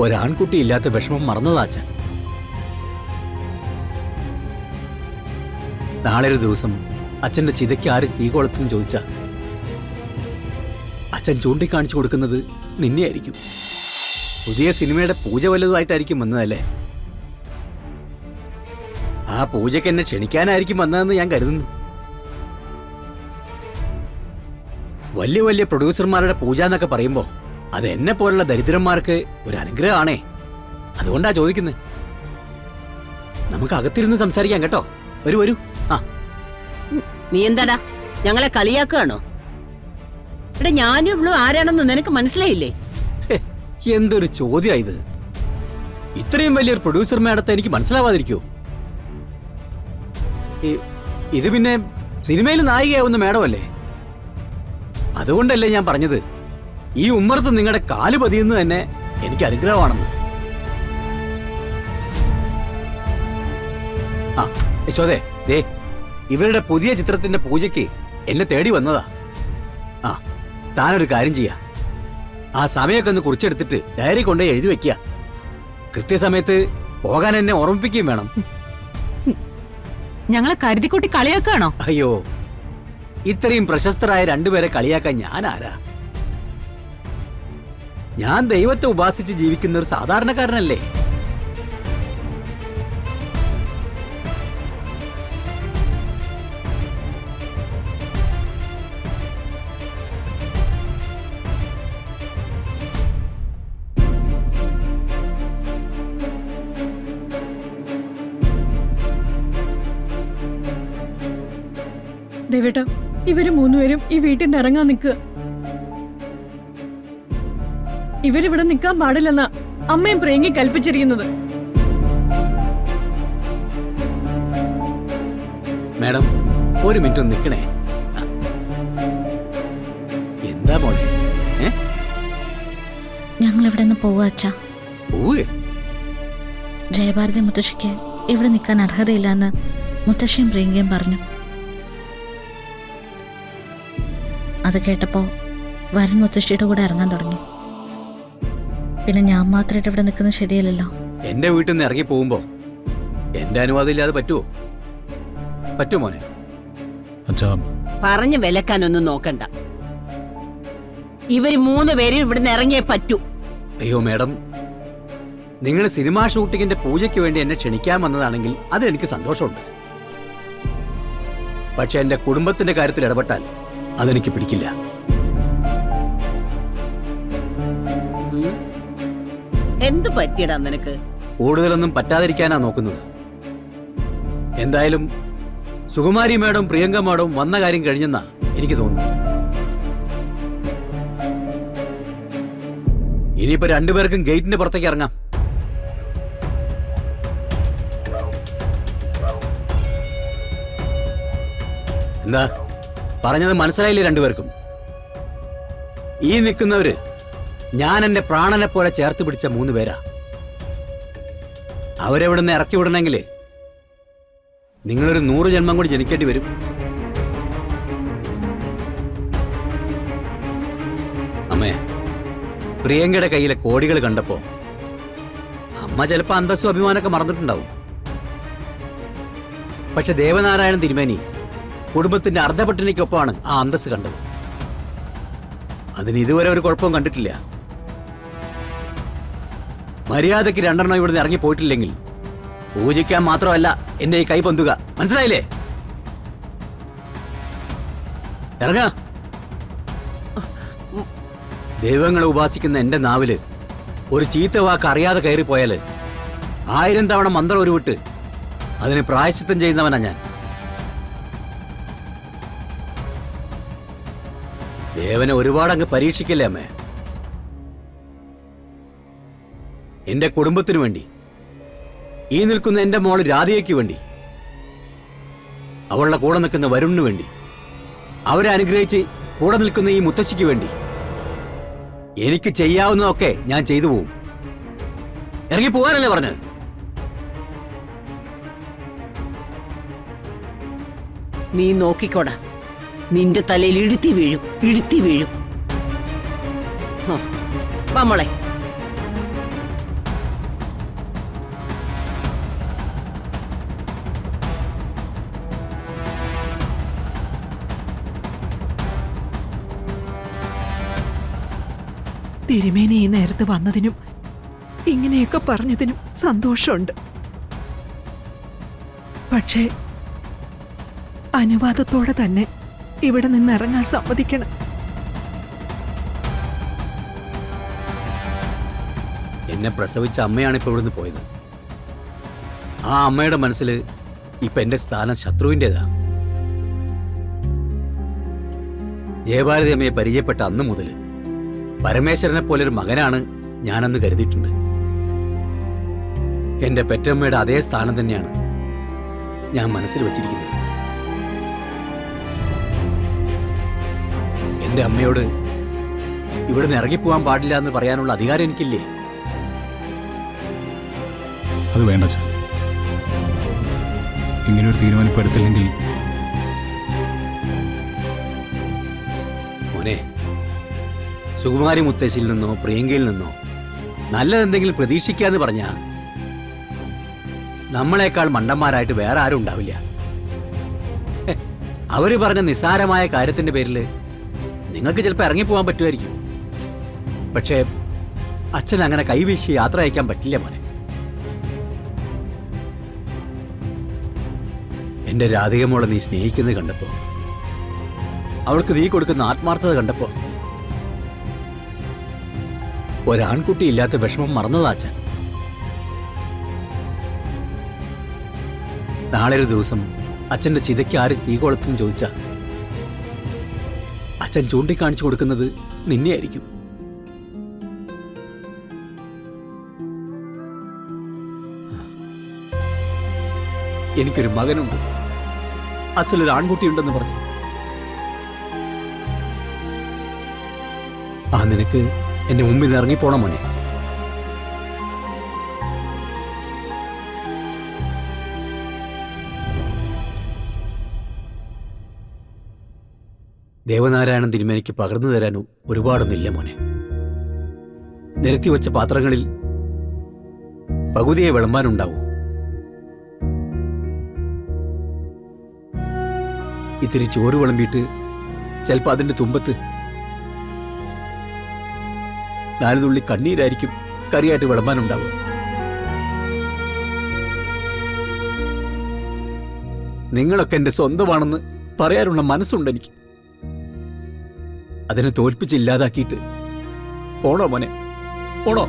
ഒരാൺകുട്ടി ഇല്ലാത്ത വിഷമം മറന്നതാ അച്ഛൻ. നാളെ ഒരു ദിവസം അച്ഛന്റെ ചിതയ്ക്ക് ആര് തീ കൊളുത്തെന്ന് ചോദിച്ച അച്ഛൻ ചൂണ്ടിക്കാണിച്ചു കൊടുക്കുന്നത് നിന്നെയായിരിക്കും. പുതിയ സിനിമയുടെ പൂജ വല്ലതുമായിട്ടായിരിക്കും വന്നതല്ലേ? ആ പൂജയ്ക്ക് എന്നെ ക്ഷണിക്കാനായിരിക്കും വന്നതെന്ന് ഞാൻ കരുതുന്നു. വലിയ വലിയ പ്രൊഡ്യൂസർമാരുടെ പൂജ എന്നൊക്കെ പറയുമ്പോ അത് എന്നെ പോലുള്ള ദരിദ്രന്മാർക്ക് ഒരു അനുഗ്രഹമാണേ. അതുകൊണ്ടാ ചോദിക്കുന്നത്. നമുക്ക് അകത്തിരുന്ന് സംസാരിക്കാം കേട്ടോ. വരൂ വരൂ. ആ, നീ എന്താടാ ഞങ്ങളെ കളിയാക്കുകയാണോ? എടാ, ഞാനും ഇവളും ആരാണെന്ന് നിനക്ക് മനസ്സിലായില്ലേ? എന്തൊരു ചോദ്യാ ഇത്! ഇത്രയും വലിയൊരു പ്രൊഡ്യൂസർ മേഡത്തെ എനിക്ക് മനസ്സിലാവാതിരിക്കോ? ഇത് പിന്നെ സിനിമയിൽ നായികയാവുന്ന മേഡമല്ലേ? അതുകൊണ്ടല്ലേ ഞാൻ പറഞ്ഞത് ഈ ഉമ്മറത്ത് നിങ്ങളുടെ കാല് പതിയുന്നത് തന്നെ എനിക്ക് അനുഗ്രഹമാണെന്ന്. ആ യശോദേ, ദേ ഇവരുടെ പുതിയ ചിത്രത്തിന്റെ പൂജയ്ക്ക് എന്നെ തേടി വന്നതാ. ആ, താനൊരു കാര്യം ചെയ്യാ, ആ സമയമൊക്കെ ഒന്ന് കുറിച്ചെടുത്തിട്ട് ഡയറി കൊണ്ടുപോയി എഴുതി വെക്കുക. കൃത്യസമയത്ത് പോകാൻ എന്നെ ഓർമ്മിപ്പിക്കുകയും വേണം. ഞങ്ങളെ കരുതിക്കൂട്ടി കളിയാക്കാണോ? അയ്യോ, ഇത്രയും പ്രശസ്തരായ രണ്ടുപേരെ കളിയാക്കാൻ ഞാൻ ആരാ? ഞാൻ ദൈവത്തെ ഉപാസിച്ച് ജീവിക്കുന്ന ഒരു സാധാരണക്കാരനല്ലേ? ദേവേട്ടാ, ഇവര് മൂന്നുപേരും ഈ വീട്ടിൽ നിന്ന് ഇറങ്ങാൻ നിൽക്കുക. ഇവരിവിടെ നിൽക്കാൻ പാടില്ലെന്നാ അമ്മയും പ്രേങ്ങി കൽപ്പിച്ചിരിക്കുന്നത്. മാഡം, ഒരു മിനിറ്റ് ഒന്ന് നിൽക്കണേ. എന്താ മോളെ? ഞങ്ങൾ ഇവിടെ നിന്ന് പോവാ അച്ഛാ. പോവേ? ജയഭാരതി മുത്തശ്ശിക്ക് ഇവിടെ നിൽക്കാൻ അർഹതയില്ലെന്ന് മുത്തശ്ശിയും പ്രിയങ്കയും പറഞ്ഞു. അത് കേട്ടപ്പോ വരൻ മുത്തശ്ശിയുടെ കൂടെ ഇറങ്ങാൻ തുടങ്ങി. പിന്നെ ഞാൻ മാത്രമായിട്ട് ഇവിടെ നിൽക്കുന്നത് ശരിയല്ലല്ലോ. എന്റെ വീട്ടിൽ നിന്ന് ഇറങ്ങി പോകുമ്പോ എന്റെ അനുവാദം ഇല്ലാതെ പറ്റുമോ? പറ്റുമോ മോനെ? പറഞ്ഞു വിലക്കാനൊന്നും നോക്കണ്ട. ഇവര് മൂന്നുപേരും ഇവിടുന്ന് ഇറങ്ങിയേ പറ്റൂ. അയ്യോ മാഡം, നിങ്ങൾ സിനിമാ ഷൂട്ടിങ്ങിന്റെ പൂജയ്ക്ക് വേണ്ടി എന്നെ ക്ഷണിക്കാൻ വന്നതാണെങ്കിൽ അതെനിക്ക് സന്തോഷമുണ്ട്. പക്ഷെ എന്റെ കുടുംബത്തിന്റെ കാര്യത്തിൽ ഇടപെട്ടാൽ അതെനിക്ക് പിടിക്കില്ല. എന്ത് പറ്റിയടാ നിനക്ക്? കൂടുതലൊന്നും പറ്റാതിരിക്കാനാ നോക്കുന്നത്. എന്തായാലും സുകുമാരി മേഡം പ്രിയങ്ക മേഡം വന്ന കാര്യം കഴിഞ്ഞെന്നാ എനിക്ക് തോന്നുന്നു. ഇനിയിപ്പോ രണ്ടുപേർക്കും ഗേറ്റിന്റെ പുറത്തേക്ക് ഇറങ്ങാം. എന്താ പറഞ്ഞത് മനസ്സിലായില്ലേ രണ്ടുപേർക്കും? ഈ നിൽക്കുന്നവര് ഞാൻ എന്റെ പ്രാണനെ പോലെ ചേർത്ത് പിടിച്ച 3 പേരാ. അവരെവിടുന്ന് ഇറക്കി വിടണമെങ്കിൽ നിങ്ങളൊരു 100 ജന്മം കൂടി ജനിക്കേണ്ടി വരും. അമ്മേ, പ്രിയങ്കയുടെ കയ്യിലെ കോടികൾ കണ്ടപ്പോ അമ്മ ചിലപ്പോ അന്തസ്സും അഭിമാനമൊക്കെ മറന്നിട്ടുണ്ടാവും. പക്ഷെ ദേവനാരായണൻ തിരുമേനി കുടുംബത്തിന്റെ അർദ്ധപട്ടിണിക്കൊപ്പമാണ് ആ അന്തസ് കണ്ടത്. അതിന് ഇതുവരെ ഒരു കുഴപ്പവും കണ്ടിട്ടില്ല. മര്യാദയ്ക്ക് 2 ഇവിടുന്ന് ഇറങ്ങി പോയിട്ടില്ലെങ്കിൽ പൂജിക്കാൻ മാത്രമല്ല എന്റെ ഈ കൈ പൊന്തുക. മനസ്സിലായില്ലേ? ഇറങ്ങ. ദൈവങ്ങളെ ഉപാസിക്കുന്ന എന്റെ നാവില് ഒരു ചീത്ത വാക്ക് അറിയാതെ കയറിപ്പോയാല് 1000 തവണ മന്ത്രം ഉരുവിട്ട് അതിന് പ്രായശ്ചിത്തം ചെയ്യുന്നവനാ ഞാൻ. ദേവനെ ഒരുപാട് അങ്ങ് പരീക്ഷിക്കല്ലേ അമ്മേ. എന്റെ കുടുംബത്തിനു വേണ്ടി, ഈ നിൽക്കുന്ന എന്റെ മോള് രാധികയ്ക്ക് വേണ്ടി, അവളുടെ കൂടെ നിൽക്കുന്ന വരുണിന് വേണ്ടി, അവരെ അനുഗ്രഹിച്ച് കൂടെ നിൽക്കുന്ന ഈ മുത്തശ്ശിക്ക് വേണ്ടി എനിക്ക് ചെയ്യാവുന്നതൊക്കെ ഞാൻ ചെയ്തു പോവും. ഇറങ്ങി പോവാനല്ലേ പറഞ്ഞത്? നീ നോക്കിക്കോടാ, നിന്റെ തലയിൽ ഇടുത്തി വീഴും, ഇടുത്തി വീഴും. വാ മോളെ. തിരുമേനി ഈ നേരത്ത് വന്നതിനും ഇങ്ങനെയൊക്കെ പറഞ്ഞതിനും സന്തോഷമുണ്ട്. പക്ഷേ അനുവാദത്തോടെ തന്നെ ഇവിടെ നിന്ന് ഇറങ്ങാൻ സമ്മതിക്കണം. എന്നെ പ്രസവിച്ച അമ്മയാണ് ഇപ്പൊ ഇവിടുന്ന് പോയത്. ആ അമ്മയുടെ മനസ്സിൽ ഇപ്പൊ എന്റെ സ്ഥാനം ശത്രുവിൻ്റെതാ. ജയഭാരതി അമ്മയെ പരിചയപ്പെട്ട അന്ന് മുതൽ പരമേശ്വരനെ പോലൊരു മകനാണ് ഞാനെന്ന് കരുതിയിട്ടുണ്ട്. എന്റെ പെറ്റമ്മയുടെ അതേ സ്ഥാനം തന്നെയാണ് ഞാൻ മനസ്സിൽ വച്ചിരിക്കുന്നത്. എന്റെ അമ്മയോട് ഇവിടുന്ന് ഇറങ്ങിപ്പോവാൻ പാടില്ല എന്ന് പറയാനുള്ള അധികാരം എനിക്കില്ലേ? അത് വേണ്ട അച്ഛാ. ഇങ്ങനെയൊരു തീരുമാനം എടുത്തില്ലെങ്കിൽ മോനെ, സുകുമാരി മുത്തശ്ശിയിൽ നിന്നോ പ്രിയങ്കയിൽ നിന്നോ നല്ലതെന്തെങ്കിലും പ്രതീക്ഷിക്കാന്ന് പറഞ്ഞാ നമ്മളെക്കാൾ മണ്ടന്മാരായിട്ട് വേറെ ആരും ഉണ്ടാവില്ല. അവര് പറഞ്ഞ നിസ്സാരമായ കാര്യത്തിന്റെ പേരിൽ നിങ്ങൾക്ക് ചിലപ്പോൾ ഇറങ്ങിപ്പോവാൻ പറ്റുമായിരിക്കും. പക്ഷേ അച്ഛൻ അങ്ങനെ കൈവീശി യാത്ര അയക്കാൻ പറ്റില്ല മോനെ. എന്റെ രാധികമോളെ നീ സ്നേഹിക്കുന്നത് കണ്ടപ്പോ, അവൾക്ക് നീ കൊടുക്കുന്ന ആത്മാർത്ഥത കണ്ടപ്പോ ഒരാൺകുട്ടി ഇല്ലാത്ത വിഷമം മറന്നതാ അച്ഛൻ. നാളെ ഒരു ദിവസം അച്ഛന്റെ ചിതയ്ക്ക് ആര് തീ കൊളുത്തും ചോദിച്ചാ അച്ഛൻ ചൂണ്ടിക്കാണിച്ചു കൊടുക്കുന്നത് നിന്നെയായിരിക്കും. എനിക്കൊരു മകനുണ്ട്, അസലൊരു ആൺകുട്ടിയുണ്ടെന്ന് പറഞ്ഞു. ആ നിനക്ക് എന്റെ മുമ്പിൽ നിന്ന് ഇറങ്ങിപ്പോണം മോനെ. ദേവനാരായണൻ തിരുമേനിക്ക് പകർന്നു തരാൻ ഒരുപാടൊന്നില്ല മോനെ. നിരത്തിവെച്ച പാത്രങ്ങളിൽ പകുതിയെ വിളമ്പാനുണ്ടാവൂ. ഇത്തിരി ചോറ് വിളമ്പിയിട്ട് ചിലപ്പോ അതിന്റെ തുമ്പത്ത് 4 തുള്ളി കണ്ണീരായിരിക്കും കറിയായിട്ട് വിളമ്പാനുണ്ടാവുക. നിങ്ങളൊക്കെ എന്റെ സ്വന്തമാണെന്ന് പറയാനുള്ള മനസ്സുണ്ട് എനിക്ക്. അതിനെ തോൽപ്പിച്ച് ഇല്ലാതാക്കിയിട്ട് പോണോ മോനെ, പോണോ?